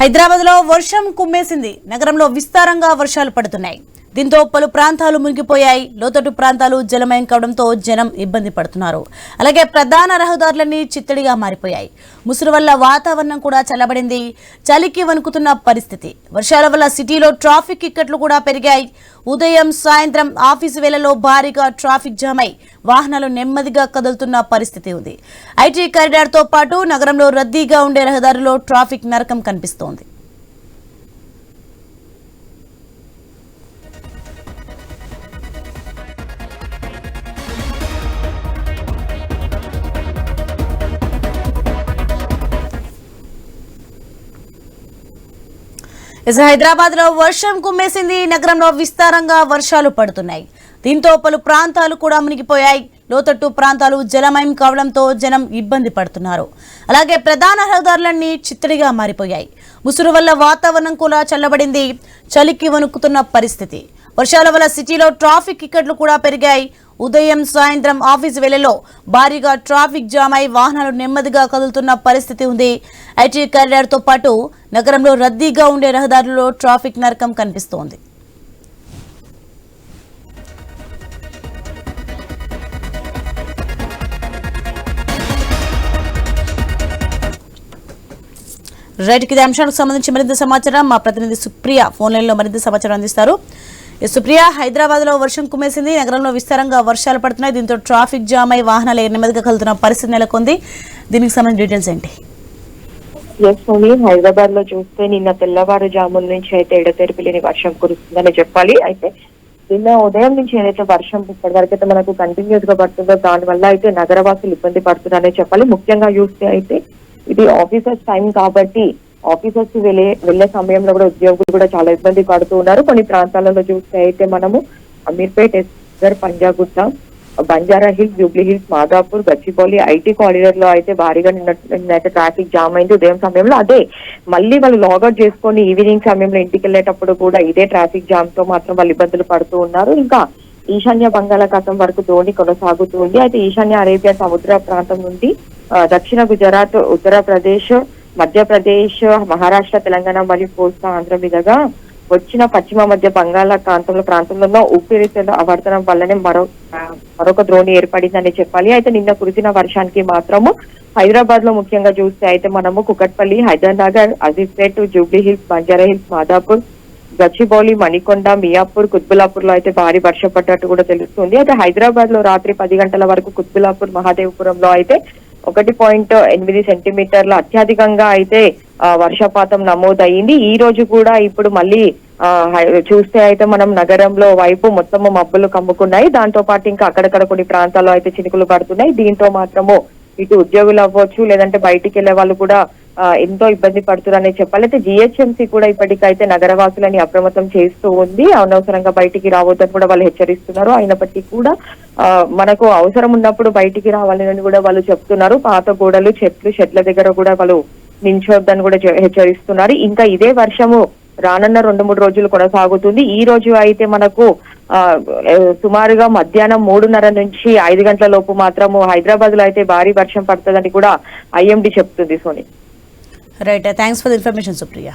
హైదరాబాద్లో వర్షం కుమ్మేసింది. నగరంలో విస్తారంగా వర్షాలు పడుతున్నాయి. దీంతో పలు ప్రాంతాలు మునిగిపోయాయి. లోతట్టు ప్రాంతాలు జలమయం కావడంతో జనం ఇబ్బంది పడుతున్నారు. అలాగే ప్రధాన రహదారులన్నీ చిత్తడిగా మారిపోయాయి. ముసురు వల్ల వాతావరణం కూడా చల్లబడింది. చలికి వణుకుతున్న పరిస్థితి. వర్షాల వల్ల సిటీలో ట్రాఫిక్ ఇక్కట్లు కూడా పెరిగాయి. ఉదయం సాయంత్రం ఆఫీసు వేళల్లో భారీగా ట్రాఫిక్ జామ్ అయి వాహనాలు నెమ్మదిగా కదులుతున్న పరిస్థితి ఉంది. ఐటీ కారిడార్తో పాటు నగరంలో రద్దీగా ఉండే రహదారుల్లో ట్రాఫిక్ నరకం కనిపిస్తోంది. హైదరాబాద్ లో వర్షం కుమ్మేసింది. నగరంలో విస్తారంగా వర్షాలు పడుతున్నాయి. దీంతో పలు ప్రాంతాలు కూడా మునిగిపోయాయి. లోతట్టు ప్రాంతాలు జలమయం కావడంతో జనం ఇబ్బంది పడుతున్నారు. అలాగే ప్రధాన రహదారులన్నీ చిత్తడిగా మారిపోయాయి. ముసురు వల్ల వాతావరణం కూడా చల్లబడింది. చలికి వణుకుతున్న పరిస్థితి. వర్షాల వల్ల సిటీలో ట్రాఫిక్ ఇక్కట్లు కూడా పెరిగాయి. ఉదయం సాయంత్రం ఆఫీసు వేళల్లో భారీగా ట్రాఫిక్ జామ్ అయి వాహనాలు నెమ్మదిగా కదులుతున్న పరిస్థితి ఉంది. ఐటీ కారిడార్తో పాటు నగరంలో రద్దీగా ఉండే రహదారుల్లో ట్రాఫిక్ నరకం కనిపిస్తోంది. రైట్, ఇదే అంశానికి సంబంధించి మరింత సమాచారం మా ప్రతినిధి సుప్రియ ఫోన్ లైన్ లో మరింత సమాచారం అందిస్తారు. సుప్రియ, హైదరాబాద్ లో వర్షం కుమ్మేసింది. నగరంలో విస్తారంగా వర్షాలు పడుతున్నాయి. దీంతో ట్రాఫిక్ జామ్ అయి వాహనాలు నెమ్మదిగా కలుతున్న పరిస్థితి నెలకొంది. దీనికి సంబంధించిన డీటెయిల్స్ ఏంటి? హైదరాబాద్ లో చూస్తే నిన్న తెల్లవారుజాముల నుంచి అయితే ఎడతెరిపి లేని వర్షం కురుస్తుందని చెప్పాలి. అయితే నిన్న ఉదయం నుంచి ఏదైతే వర్షం ఇప్పటి వరకు అయితే మనకు కంటిన్యూస్ గా పడుతుందో దాని వల్ల అయితే నగరవాసులు ఇబ్బంది పడుతున్నారనే చెప్పాలి. ముఖ్యంగా చూస్తే అయితే ఇది ఆఫీసర్స్ టైం కాబట్టి ఆఫీసర్స్ వెళ్లే సమయంలో కూడా ఉద్యోగులు కూడా చాలా ఇబ్బంది పడుతూ ఉన్నారు. కొన్ని ప్రాంతాలలో చూస్తే అయితే మనము Ameerpet, SR, Panjagutta, Banjara Hills, Jubilee Hills, Madhapur, Gachibowli IT corridor లో అయితే భారీగా నిన్నైతే ట్రాఫిక్ జామ్ అయింది ఉదయం సమయంలో. అదే మళ్ళీ వాళ్ళు లాగౌట్ చేసుకొని ఈవినింగ్ సమయంలో ఇంటికి వెళ్ళేటప్పుడు కూడా ఇదే ట్రాఫిక్ జామ్ తో మాత్రం వాళ్ళు ఇబ్బందులు పడుతూ ఉన్నారు. ఇంకా ఈశాన్య బంగాళాఖాతం వరకు ద్రోణి కొనసాగుతూ ఉంది. అయితే ఈశాన్య అరేబియా సముద్ర ప్రాంతం నుండి దక్షిణ గుజరాత్, ఉత్తరప్రదేశ్, మధ్యప్రదేశ్, మహారాష్ట్ర, తెలంగాణ మరియు కోస్తా ఆంధ్ర మీదుగా వచ్చిన పశ్చిమ మధ్య ప్రాంతంలో ఉపరితల ఆవర్తనం వల్లనే మరొక ద్రోణి ఏర్పడిందని చెప్పాలి. అయితే నిన్న కురిసిన వర్షానికి మాత్రము హైదరాబాద్ లో ముఖ్యంగా చూస్తే అయితే మనము Kukatpally, Hyderabad, Azizpet, Jubilee Hills, Banjara Hills, Madhapur, Gachibowli, Manikonda, Miyapur, Qutbullapur లో అయితే భారీ వర్షం పడ్డట్టు కూడా తెలుస్తుంది. అయితే హైదరాబాద్ లో రాత్రి 10 గంటల వరకు కుత్బులాపూర్, మహాదేవపురంలో అయితే 1.8 సెంటీమీటర్ల అత్యధికంగా అయితే వర్షపాతం నమోదయ్యింది. ఈ రోజు కూడా ఇప్పుడు మళ్ళీ చూస్తే అయితే మనం నగరంలో వైపు మొత్తము మబ్బులు కమ్ముకున్నాయి. దాంతో పాటు ఇంకా అక్కడక్కడ కొన్ని ప్రాంతాల్లో అయితే చినుకులు పడుతున్నాయి. దీంతో మాత్రము ఇటు ఉద్యోగులు అవ్వచ్చు, లేదంటే బయటికి వెళ్లే వాళ్ళు కూడా ఎంతో ఇబ్బంది పడుతున్నారని చెప్పాలి. అయితే జిహెచ్ఎంసీ కూడా ఇప్పటికైతే నగరవాసులని అప్రమత్తం చేస్తూ ఉంది. అనవసరంగా బయటికి రావద్దని కూడా వాళ్ళు హెచ్చరిస్తున్నారు. అయినప్పటికీ కూడా మనకు అవసరం ఉన్నప్పుడు బయటికి రావాలని కూడా వాళ్ళు చెప్తున్నారు. పాత గోడలు, చెట్ల దగ్గర కూడా వాళ్ళు నించొద్దని కూడా హెచ్చరిస్తున్నారు. ఇంకా ఇదే వర్షము రానున్న 2-3 రోజులు కొనసాగుతుంది. ఈ రోజు అయితే మనకు సుమారుగా మధ్యాహ్నం 3:30 నుంచి 5 గంటల లోపు మాత్రము హైదరాబాద్ లో అయితే భారీ వర్షం పడుతుందని కూడా ఐఎండీ చెప్తుంది. Soni, right, thanks for the information Supriya.